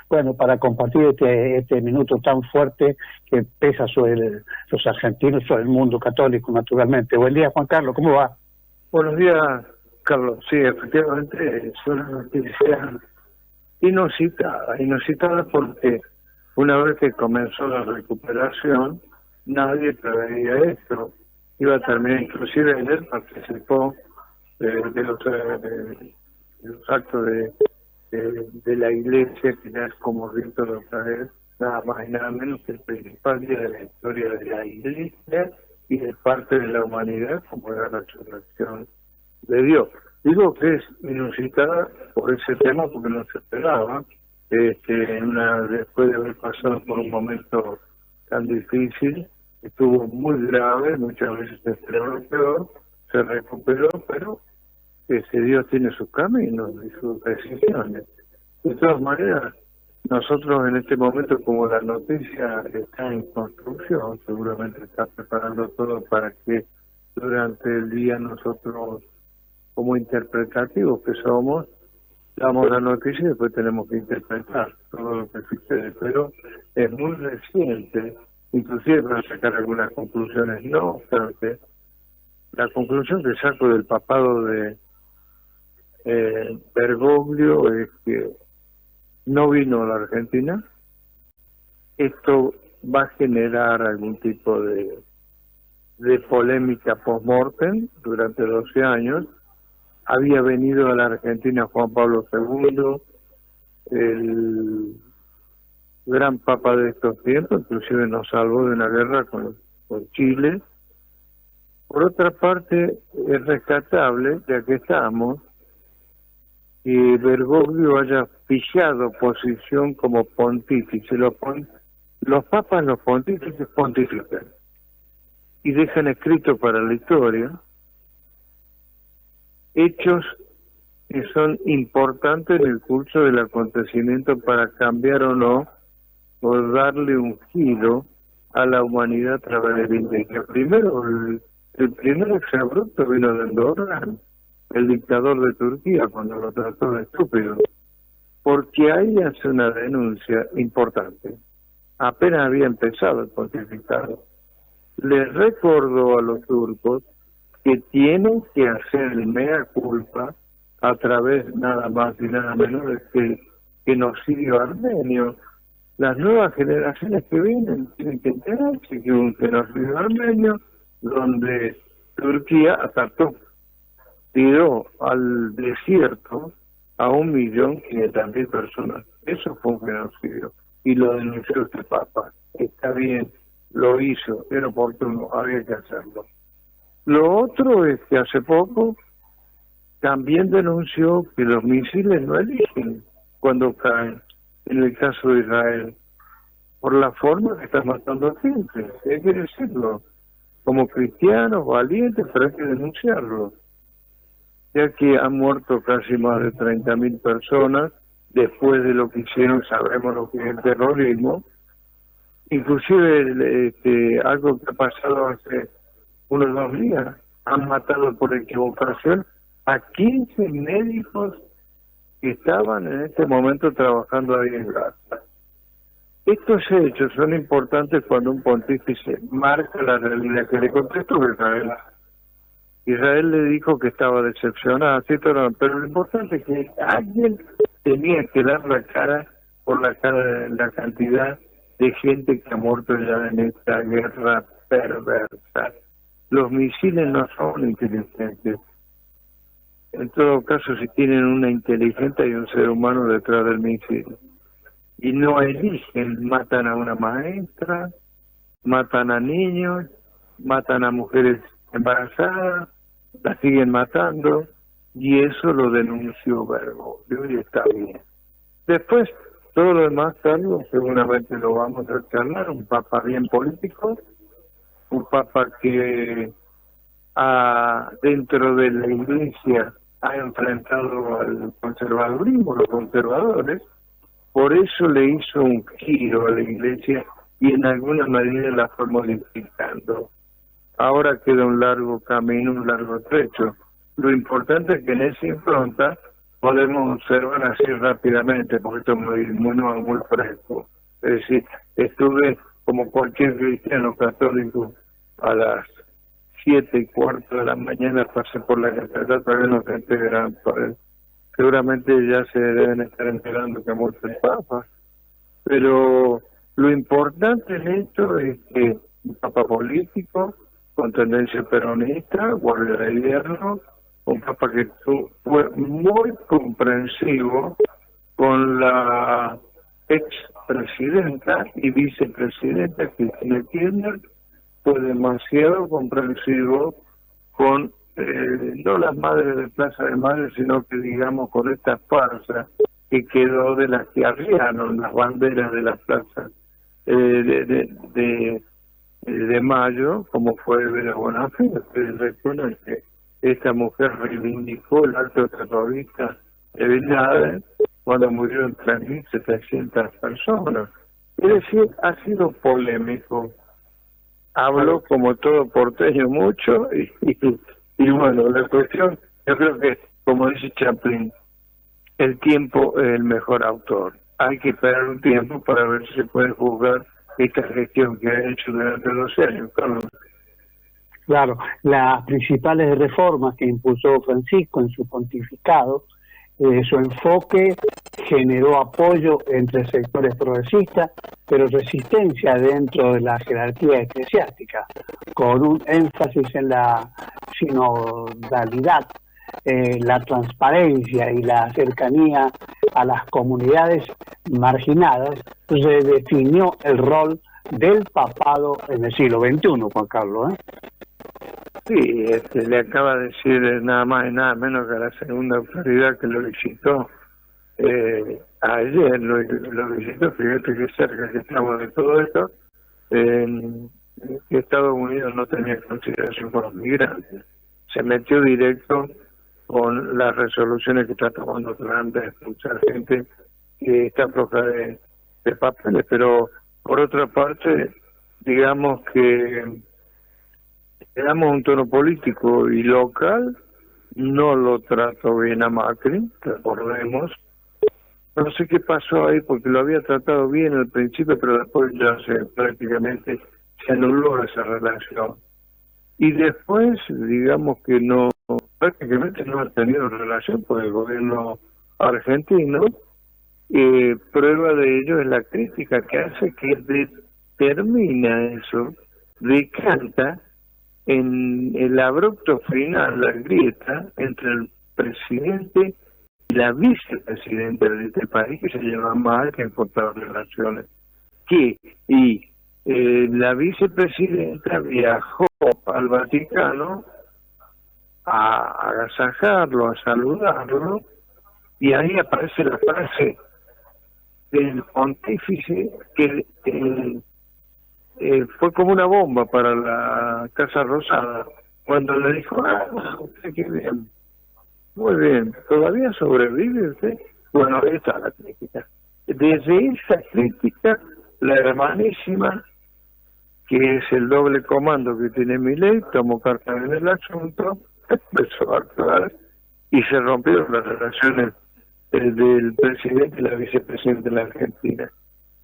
bueno, para compartir este minuto tan fuerte que pesa sobre los argentinos, sobre el mundo católico, naturalmente. Buen día, Juan Carlos, ¿cómo va? Buenos días, Carlos. Sí, efectivamente, es una noticia inusitada porque una vez que comenzó la recuperación, nadie preveía esto. Iba a terminar, inclusive él participó de los actos de la iglesia, que ya es como rito de otra vez, nada más y nada menos que el principal día de la historia de la iglesia y de parte de la humanidad, como era la resurrección de Dios. Digo que es inusitada por ese tema porque no se esperaba, después de haber pasado por un momento tan difícil, estuvo muy grave, muchas veces se esperaba lo peor, se recuperó, pero Dios tiene sus caminos y sus decisiones. De todas maneras, nosotros en este momento, como la noticia está en construcción, seguramente está preparando todo para que durante el día nosotros, como interpretativos que somos, damos la noticia y después tenemos que interpretar todo lo que sucede. Pero es muy reciente, inclusive para sacar algunas conclusiones. No obstante, la conclusión que saco del papado de Bergoglio es que no vino a la Argentina. Esto va a generar algún tipo de polémica post-mortem durante 12 años. Había venido a la Argentina Juan Pablo II, el gran papa de estos tiempos, inclusive nos salvó de una guerra con Chile. Por otra parte, es rescatable, ya que estamos, que Bergoglio haya fijado posición como pontífice. Los papas, los pontífices pontifican y dejan escrito para la historia hechos que son importantes en el curso del acontecimiento para cambiar o no, o darle un giro a la humanidad a través de la iglesia. Primero, el primer exabrupto vino de Erdogan, el dictador de Turquía, cuando lo trató de estúpido, porque ahí hace una denuncia importante. Apenas había empezado el pontificado. Les recordó a los turcos que tienen que hacer el mea culpa a través nada más y nada menos de que genocidio armenio. Las nuevas generaciones que vienen tienen que enterarse que un genocidio armenio donde Turquía tiró al desierto a 1.500.000 personas. Eso fue un genocidio y lo denunció este Papa. Está bien, lo hizo, era oportuno, había que hacerlo. Lo otro es que hace poco también denunció que los misiles no eligen cuando caen, en el caso de Israel, por la forma que están matando a gente. Hay que decirlo, como cristianos valientes, pero hay que denunciarlo, ya que han muerto casi más de 30.000 personas después de lo que hicieron. Sabemos lo que es el terrorismo, inclusive algo que ha pasado hace unos 2 días, han matado por equivocación a 15 médicos que estaban en este momento trabajando ahí en Gaza. Estos hechos son importantes cuando un pontífice marca la realidad, que le contestó a Israel. Israel le dijo que estaba decepcionada, pero lo importante es que alguien tenía que dar la cara por la cantidad de gente que ha muerto ya en esta guerra perversa. Los misiles no son inteligentes. En todo caso, si tienen una inteligencia, hay un ser humano detrás del misil. Y no eligen, matan a una maestra, matan a niños, matan a mujeres embarazadas, las siguen matando, y eso lo denunció Bergoglio y está bien. Después, todo lo demás, Carlos, seguramente lo vamos a charlar, un papa bien político, un papa que dentro de la iglesia ha enfrentado al conservadurismo, los conservadores, por eso le hizo un giro a la iglesia y en alguna medida la fue modificando. Ahora queda un largo camino, un largo trecho. Lo importante es que en esa impronta podemos observar así rápidamente, porque esto es muy nuevo, muy fresco. Es decir, estuve como cualquier cristiano católico a las 7:15 de la mañana, pasé por la catedral, todavía no se enteran. Seguramente ya se deben estar enterando que ha muerto el Papa, pero lo importante en esto es que un Papa político, con tendencia peronista, guardia de hierro, un Papa que fue muy comprensivo con la expresidenta y vicepresidenta Cristina Kirchner, fue demasiado comprensivo con no las madres de Plaza de Madres, sino que digamos con esta farsa que quedó de las que arriaron las banderas de las plazas de Mayo, como fue Vera Bonafé. Ustedes recuerdan que esta mujer reivindicó el acto terrorista de Bin Laden cuando murieron 3.700 personas. Es decir, ha sido polémico. Habló como todo porteño mucho y bueno, la cuestión, yo creo que, como dice Chaplin, el tiempo es el mejor autor. Hay que esperar un tiempo para ver si se puede juzgar esta gestión que ha hecho durante 12 años, Carlos. Claro, las principales reformas que impulsó Francisco en su pontificado, su enfoque generó apoyo entre sectores progresistas, pero resistencia dentro de la jerarquía eclesiástica, con un énfasis en la sinodalidad, la transparencia y la cercanía a las comunidades marginadas. Redefinió el rol del papado en el siglo XXI, Juan Carlos. Sí, le acaba de decir nada más y nada menos que la segunda autoridad que lo visitó ayer, lo visitó, fíjate que cerca que estamos de todo esto, que Estados Unidos no tenía consideración por los migrantes. Se metió directo con las resoluciones que está tomando Trump de expulsar gente que está floja de papeles, pero por otra parte, digamos que le damos un tono político y local, no lo trató bien a Macri, recordemos. No sé qué pasó ahí, porque lo había tratado bien al principio, pero después ya prácticamente se anuló esa relación. Y después, digamos que no, prácticamente no ha tenido relación con el gobierno argentino. Prueba de ello es la crítica que hace, que determina eso, decanta en el abrupto final, la grieta entre el presidente y la vicepresidenta de este país, que se lleva mal, que encontrar relaciones. La vicepresidenta viajó al Vaticano a agasajarlo, a saludarlo, y ahí aparece la frase del pontífice que fue como una bomba para la Casa Rosada, cuando le dijo: usted qué bien, muy bien, ¿todavía sobrevive usted? Bueno, ahí está la crítica. Desde esa crítica, la hermanísima, que es el doble comando que tiene Milei, tomó carta en el asunto, empezó a actuar y se rompieron las relaciones del presidente y la vicepresidenta de la Argentina.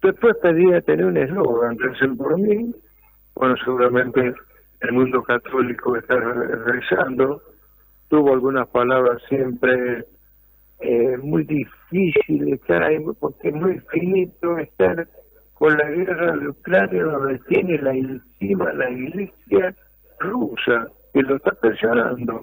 Después pedía tener un eslogan, recen por mí. Bueno, seguramente el mundo católico está rezando. Tuvo algunas palabras siempre muy difíciles, porque es muy finito estar con la guerra de Ucrania, donde tiene encima la iglesia rusa, que lo está presionando,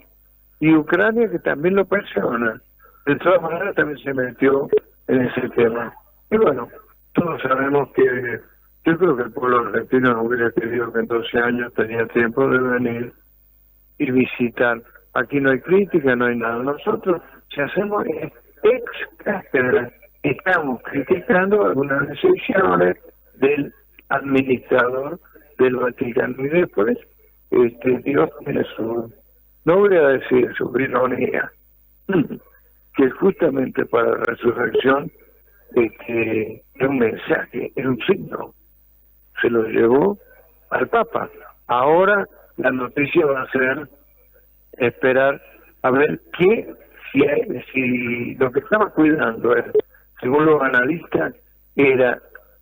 y Ucrania, que también lo presiona. De todas maneras, también se metió en ese tema. Y bueno, todos sabemos que yo creo que el pueblo argentino no hubiera querido que en 12 años tenía tiempo de venir y visitar. Aquí no hay crítica, no hay nada. Nosotros, si hacemos ex cátedra, estamos criticando algunas decisiones del administrador del Vaticano. Y después, Dios tiene su, no voy a decir su ironía, que justamente para la resurrección es un mensaje, es un signo. Se lo llevó al Papa. Ahora la noticia va a ser esperar a ver qué si lo que estaba cuidando, según los analistas, era,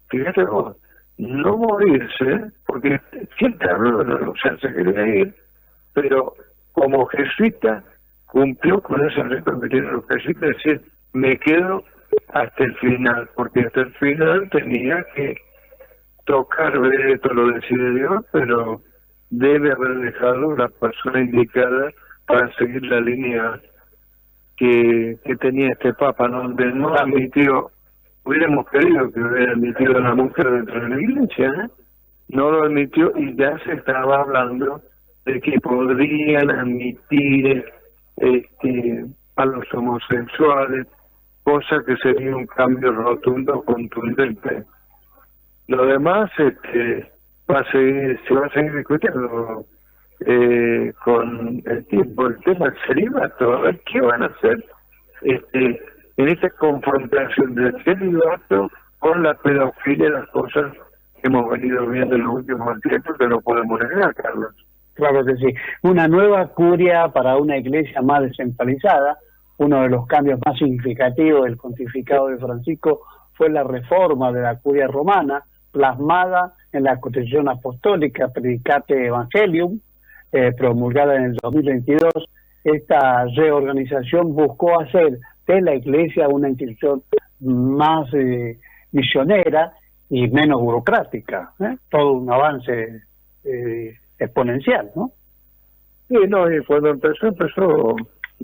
fíjate vos, no morirse, porque siempre habló, o sea, se quería ir, pero como jesuita cumplió con ese reto que tienen los jesuitas, es decir, me quedo hasta el final, porque hasta el final tenía que tocar, ver, esto lo decide Dios, pero debe haber dejado la persona indicada para seguir la línea que tenía este Papa, ¿no? Donde no admitió, hubiéramos querido que hubiera admitido a la mujer dentro de la iglesia, ¿eh? No lo admitió y ya se estaba hablando de que podrían admitir a los homosexuales, cosa que sería un cambio rotundo, contundente. Lo demás se va a seguir discutiendo con el tiempo, el tema del celibato, a ver qué van a hacer en esta confrontación del celibato con la pedofilia, las cosas que hemos venido viendo en los últimos tiempos, que no podemos negar, Carlos. Claro que sí. Una nueva curia para una iglesia más descentralizada. Uno de los cambios más significativos del pontificado de Francisco fue la reforma de la curia romana, plasmada en la Constitución Apostólica Predicate Evangelium, promulgada en el 2022. Esta reorganización buscó hacer de la iglesia una institución más misionera y menos burocrática, todo un avance exponencial, ¿no? Sí, no, y cuando empezó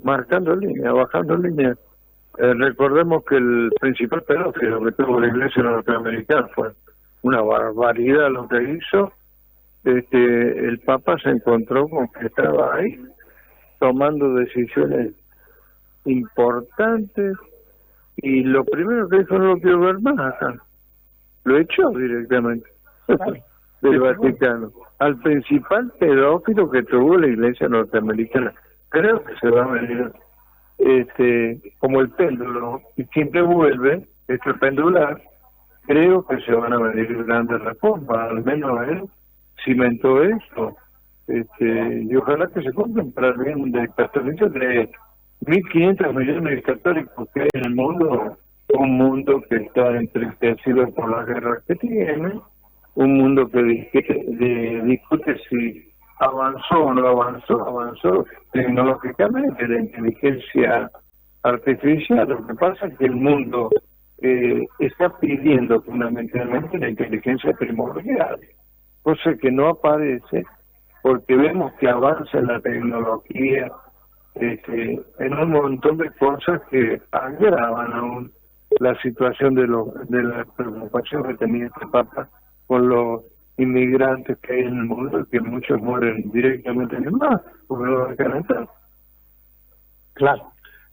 marcando línea, bajando línea. Recordemos que el principal pedófilo que tuvo la iglesia norteamericana fue una barbaridad lo que hizo. El Papa se encontró con que estaba ahí tomando decisiones importantes y lo primero que dijo: no lo quiero ver más acá. Lo echó directamente del Vaticano al principal pedófilo que tuvo la iglesia norteamericana. Creo que se va a venir como el péndulo, y siempre vuelve, pendular. Creo que se van a venir grandes reformas, al menos él cimentó esto, y ojalá que se cumplan para el bien del catolicismo de 1.500 millones de católicos que hay en el mundo, un mundo que está entristecido por las guerras que tiene, un mundo que discute si avanzó o no avanzó tecnológicamente la inteligencia artificial. Lo que pasa es que el mundo está pidiendo fundamentalmente la inteligencia primordial, cosa que no aparece porque vemos que avanza la tecnología en un montón de cosas que agravan aún la situación de la preocupación que tenía este Papa con los inmigrantes que hay en el mundo, que muchos mueren directamente en el mar porque no lo dejan entrar.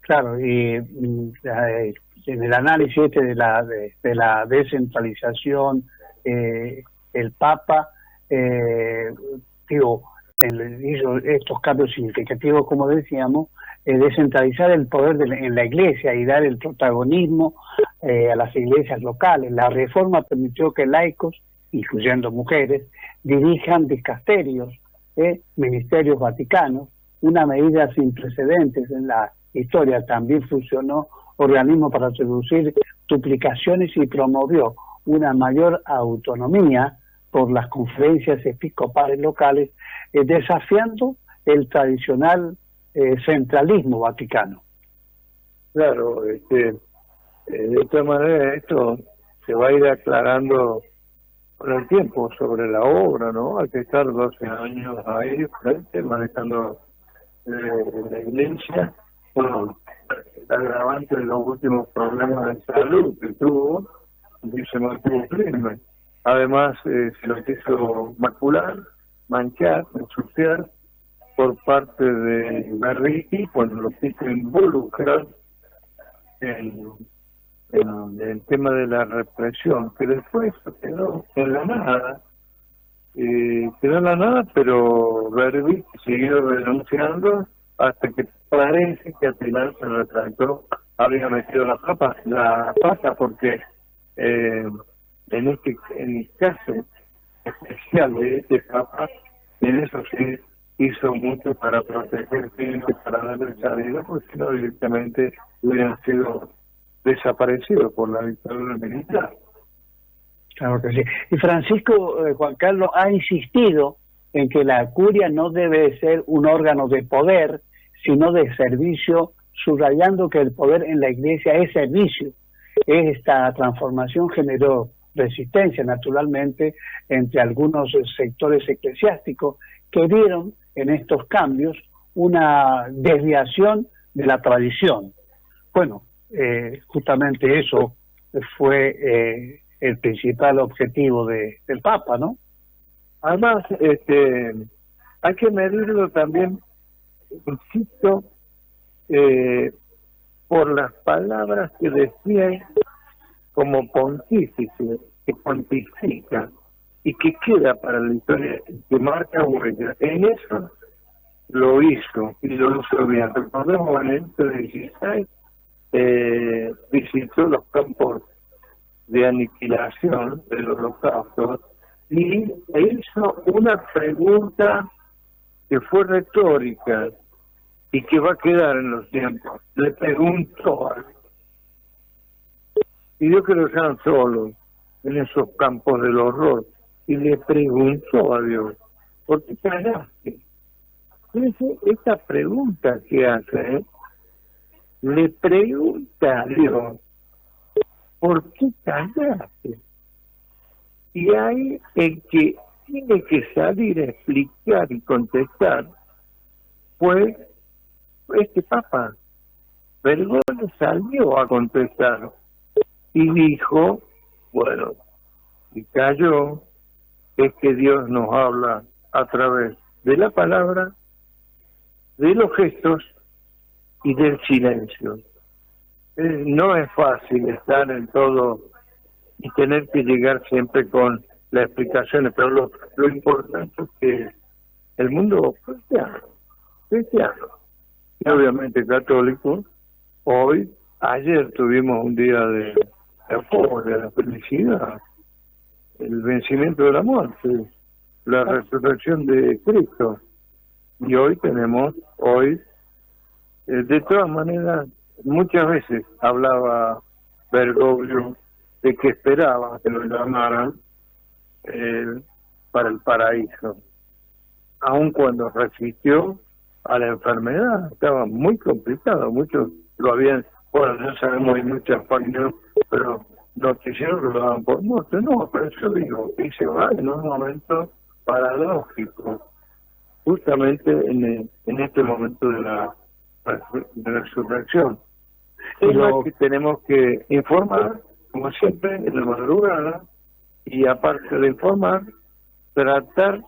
Claro, y en el análisis de la descentralización, el Papa hizo estos cambios significativos, como decíamos, descentralizar el poder en la iglesia y dar el protagonismo a las iglesias locales. La reforma permitió que laicos, incluyendo mujeres, dirijan dicasterios, ministerios vaticanos, una medida sin precedentes en la historia. También funcionó organismo para reducir duplicaciones y promovió una mayor autonomía por las conferencias episcopales locales, desafiando el tradicional centralismo vaticano. Claro, de esta manera esto se va a ir aclarando con el tiempo sobre la obra, ¿no? Hay que estar 12 años ahí frente, manejando la iglesia. Bueno, el agravante de los últimos problemas de salud que tuvo, y se mantuvo firme. Además, se lo quiso macular, manchar, ensuciar por parte de Berrichi cuando lo quiso involucrar en el tema de la represión, que después quedó en la nada. Pero Berrichi siguió denunciando hasta que parece que al final se retractó, había metido la pata porque en el caso especial de este Papa, en eso sí hizo mucho para proteger gente, para darle salida, porque si no directamente hubieran sido desaparecidos por la dictadura militar. Claro que sí. Y Francisco, Juan Carlos, ha insistido en que la curia no debe ser un órgano de poder, sino de servicio, subrayando que el poder en la Iglesia es servicio. Esta transformación generó resistencia, naturalmente, entre algunos sectores eclesiásticos que vieron en estos cambios una desviación de la tradición. Bueno, justamente eso fue el principal objetivo del Papa, ¿no? Además, hay que medirlo también, insisto, por las palabras que decía como pontífice, que pontifica y que queda para la historia, que marca huella. En eso lo hizo y lo hizo bien. Recordemos, en el 16 visitó los campos de aniquilación del Holocausto y hizo una pregunta que fue retórica y que va a quedar en los tiempos. Le preguntó a Dios, y Dios que lo dejaron solos en esos campos del horror, y le preguntó a Dios, ¿por qué callaste? Fíjense, esta pregunta que hace, le pregunta a Dios, ¿por qué callaste? Y ahí el que tiene que salir a explicar y contestar fue este Papa. Bergoglio salió a contestar y dijo, bueno, y cayó, es que Dios nos habla a través de la palabra, de los gestos y del silencio. No es fácil estar en todo y tener que llegar siempre con las explicaciones, pero lo importante es que el mundo cristiano y obviamente católico, ayer tuvimos un día de euforia, de la felicidad, el vencimiento de la muerte, la resurrección de Cristo, y hoy tenemos, de todas maneras, muchas veces hablaba Bergoglio de que esperaba que lo llamaran para el paraíso, aun cuando resistió a la enfermedad. Estaba muy complicado, muchos lo habían, bueno, ya sabemos, hay muchas páginas, pero noticieros lo daban por muerto. No, pero eso digo, y se va en un momento paradójico, justamente en este momento de la resurrección. Es lo que tenemos que informar, como siempre, en la madrugada, y aparte de informar, tratar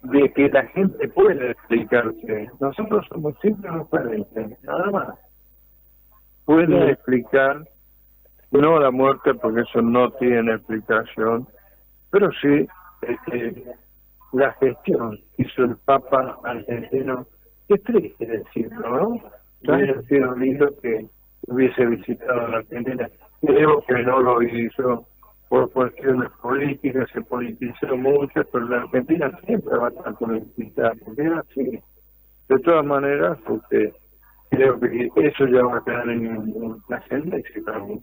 de que la gente pueda explicarse. Nosotros somos siempre transparentes, nada más. Puede explicar, no la muerte, porque eso no tiene explicación, pero sí la gestión que hizo el Papa argentino, que es triste decirlo, ¿no? Hubiera sido lindo que hubiese visitado la Argentina. Creo que no lo hizo por cuestiones políticas, se politizó mucho, pero la Argentina siempre va a estar politizada, porque es así. De todas maneras, porque creo que eso ya va a quedar en trascendencia también.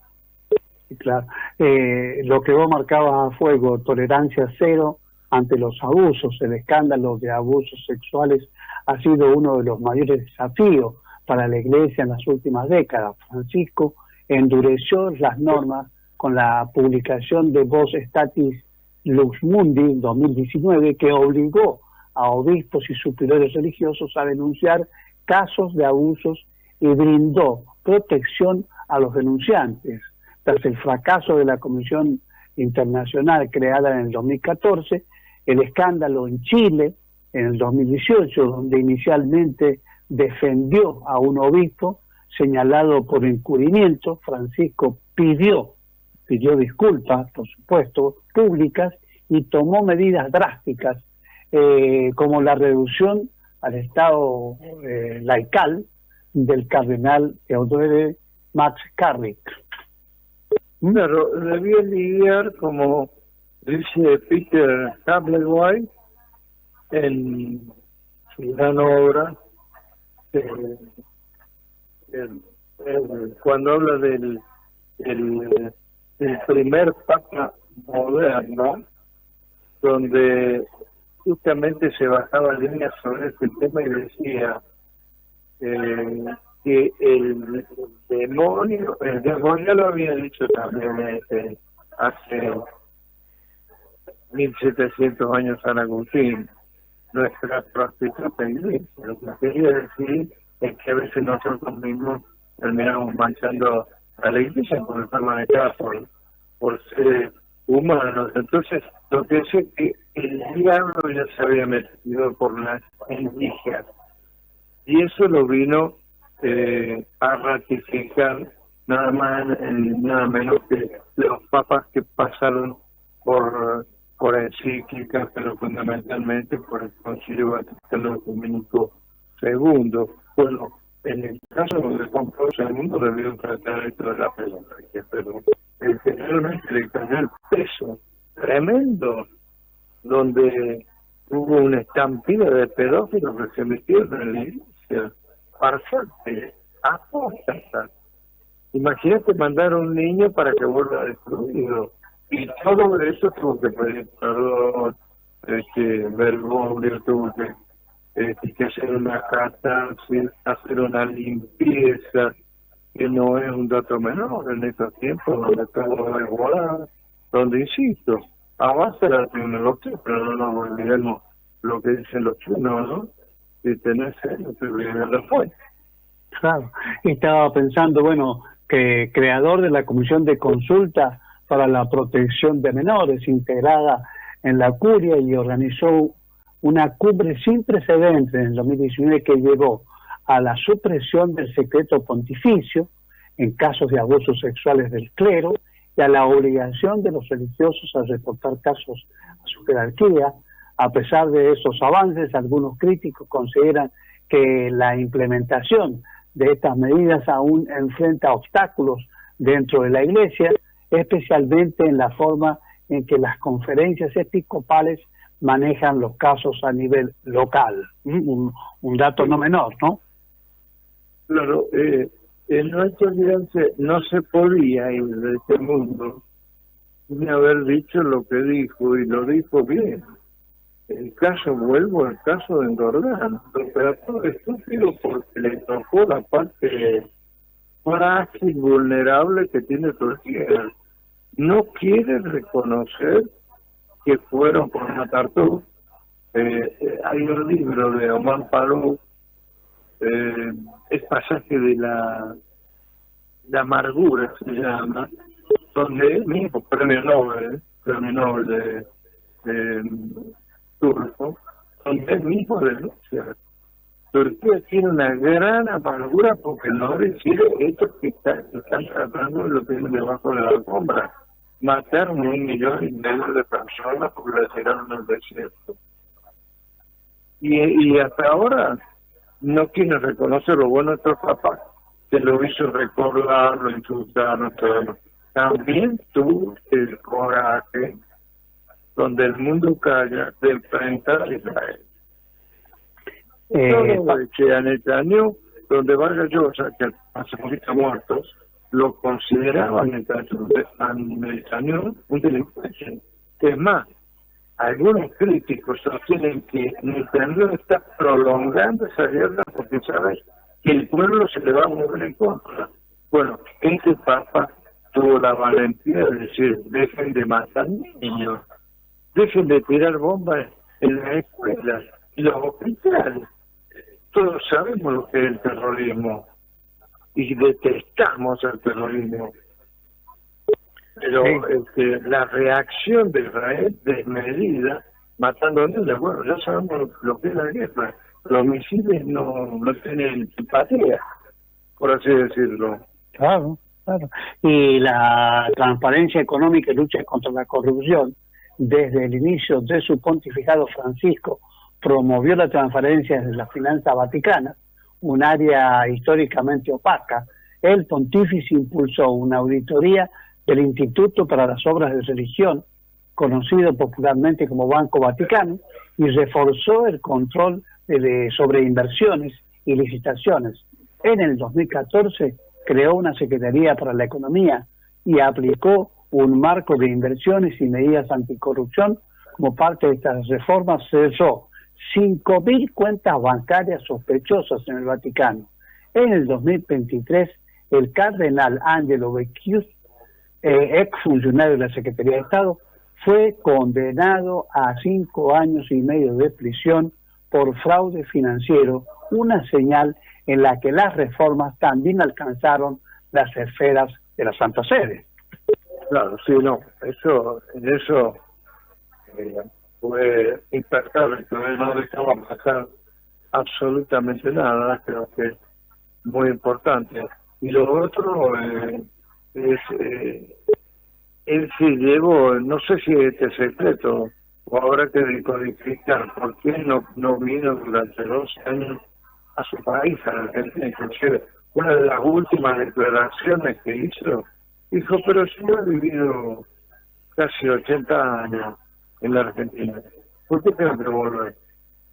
Claro. Lo que vos marcabas a fuego, tolerancia cero ante los abusos, el escándalo de abusos sexuales ha sido uno de los mayores desafíos para la Iglesia en las últimas décadas. Francisco endureció las normas con la publicación de Vos Statis Lux Mundi 2019, que obligó a obispos y superiores religiosos a denunciar casos de abusos y brindó protección a los denunciantes. Tras el fracaso de la Comisión Internacional creada en el 2014, el escándalo en Chile en el 2018, donde inicialmente defendió a un obispo señalado por encubrimiento, Francisco pidió disculpas, por supuesto, públicas, y tomó medidas drásticas, como la reducción al estado laical del cardenal Theodore Max Carrick. Claro, debía lidiar, como dice Peter Hableway, en su gran obra, cuando habla del primer Papa moderno, donde justamente se bajaba líneas sobre este tema y decía que el demonio ya lo había dicho también hace 1700 años San Agustín, nuestra prostituta iglesia. Lo que quería decir es que a veces nosotros mismos terminamos manchando a la iglesia por estar manejada por seres humanos. Entonces, lo que es que el diablo ya se había metido por las endijas, y eso lo vino a ratificar nada más nada menos que los papas que pasaron por encíclicas, pero fundamentalmente por el Concilio Vaticano Ecuménico II. Bueno, en el caso de Juan Pablo II debió tratar esto de la pedofilía, pero generalmente le cayó el peso tremendo, donde hubo una estampida de pedófilos que se metieron en la iglesia, farsantes, apóstatas. Imagínate mandar a un niño para que vuelva destruido. Y todo eso tuvo que pedir perdón, Bergoglio tuvo que hacer una catarsis, hacer una limpieza, que no es un dato menor en estos tiempos donde todo es volar, donde, insisto, avanza la tecnología, pero no nos olvidemos lo que dicen los chinos, ¿no? Si tenés no te olvides la fuente. Claro, estaba pensando, bueno, que creador de la Comisión de Consulta para la Protección de Menores, integrada en la Curia, y organizó una cumbre sin precedentes en el 2019 que llevó a la supresión del secreto pontificio en casos de abusos sexuales del clero y a la obligación de los religiosos a reportar casos a su jerarquía. A pesar de esos avances, algunos críticos consideran que la implementación de estas medidas aún enfrenta obstáculos dentro de la Iglesia, especialmente en la forma en que las conferencias episcopales manejan los casos a nivel local. Un dato no menor, ¿no? Claro, en nuestra alianza no se podía ir de este mundo sin haber dicho lo que dijo, y lo dijo bien. El caso, vuelvo al caso de Engordán, lo trató de estúpido porque le tocó la parte frágil, vulnerable que tiene Turquía. No quiere reconocer que fueron por matar tú. Hay un libro de Omar Faruk, el pasaje de la amargura se llama, donde él mismo, premio Nobel de turco, donde él mismo denuncia. Turquía tiene una gran amargura porque no recibe esto que están tratando de lo que tienen debajo de la alfombra. Mataron 1,5 millones de personas porque la tiraron al desierto. Y hasta ahora no quieren reconocer lo bueno de estos papás, que lo hizo recordar, lo insultaron, todo. También tuvo el coraje, donde el mundo calla, de enfrentar a Israel. Que a Netanyahu, donde Vargas Llosa, que hace poquito muertos, lo consideraban a Netanyahu un delincuente. Es más, algunos críticos sostienen que Netanyahu está prolongando esa guerra porque sabe que el pueblo se le va a mover en contra. Bueno, este papa tuvo la valentía de decir: dejen de matar niños, dejen de tirar bombas en las escuelas y los hospitales. Todos sabemos lo que es el terrorismo y detestamos el terrorismo, pero la reacción de Israel desmedida, matando niños, bueno, ya sabemos lo que es la guerra. Los misiles no tienen empatía, por así decirlo. Claro. Y la transparencia económica y lucha contra la corrupción, desde el inicio de su pontificado, Francisco promovió la transparencia de la finanza vaticana, un área históricamente opaca. El pontífice impulsó una auditoría del Instituto para las Obras de Religión, conocido popularmente como Banco Vaticano, y reforzó el control sobre inversiones y licitaciones. En el 2014 creó una Secretaría para la Economía y aplicó un marco de inversiones y medidas anticorrupción. Como parte de estas reformas cerró 5.000 cuentas bancarias sospechosas en el Vaticano. En el 2023, el cardenal Angelo Becciu, ex funcionario de la Secretaría de Estado, fue condenado a 5 años y medio de prisión por fraude financiero, una señal en la que las reformas también alcanzaron las esferas de la Santa Sede. Claro, sí, no, en eso fue impactable, todavía no dejaba pasar absolutamente nada, creo que es muy importante. Y lo otro es, él se llevó, no sé si este es secreto, o habrá que decodificar por qué no vino durante 12 años a su país, a la Argentina. Inclusive, una de las últimas declaraciones que hizo, dijo, pero si yo he vivido casi 80 años en la Argentina, ¿por qué tengo que volver?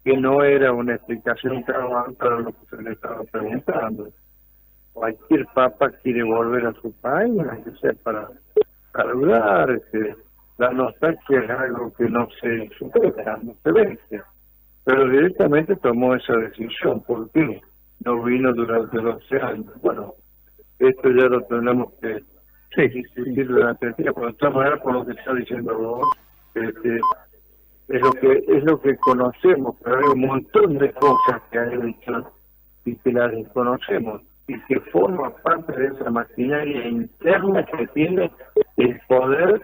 Que no era una explicación cabal para lo que se le estaba preguntando. Cualquier papa quiere volver a su país, aunque sea para saludar, la nostalgia es algo que no se supera, no se vence. Pero directamente tomó esa decisión. ¿Por qué? No vino durante 12 años. Bueno, esto ya lo tenemos que discutir durante el tiempo. De todas maneras, por lo que está diciendo vos, es lo que conocemos, pero hay un montón de cosas que hay dicho y que las desconocemos y que forman parte de esa maquinaria interna que tiene el poder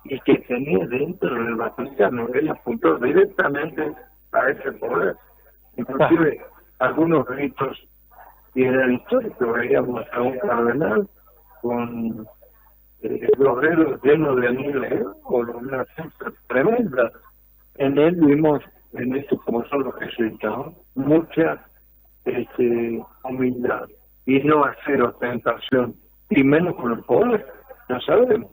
y que tenía dentro del Vaticano. Él apuntó directamente a ese poder. Inclusive algunos ritos que eran históricos, veíamos a un cardenal con los dedos llenos de anillos de oro, una cosa tremenda. En él vimos, en esto como son los jesuitas, ¿no?, mucha humildad y no hacer ostentación, y menos con el poder, no sabemos.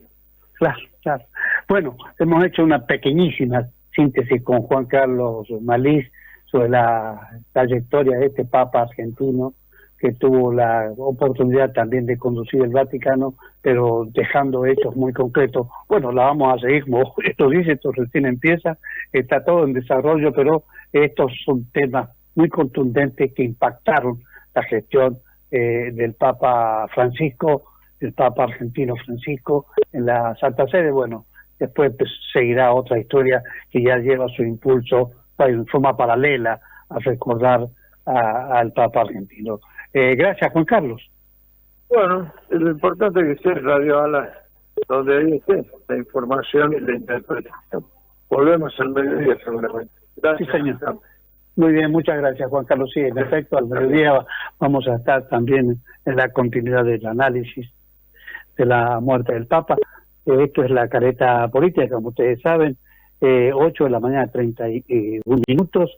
Claro, claro. Bueno, hemos hecho una pequeñísima síntesis con Juan Carlos Malís sobre la trayectoria de este Papa argentino que tuvo la oportunidad también de conducir el Vaticano, pero dejando hechos muy concretos. Bueno, la vamos a seguir, como esto dice, esto recién empieza, está todo en desarrollo, pero estos son temas muy contundentes que impactaron la gestión del Papa Francisco, el Papa argentino Francisco, en la Santa Sede. Bueno, después pues, seguirá otra historia que ya lleva su impulso en forma paralela a recordar al Papa argentino. Gracias, Juan Carlos. Bueno, lo importante es que sea Radio Ala, donde ahí esté la información y la interpretación. Volvemos al mediodía seguramente. Gracias. Sí, señor. Muy bien, muchas gracias, Juan Carlos. Sí, en efecto, al mediodía vamos a estar también en la continuidad del análisis de la muerte del Papa. Esto es la careta política, como ustedes saben, 8 de la mañana, 31 minutos.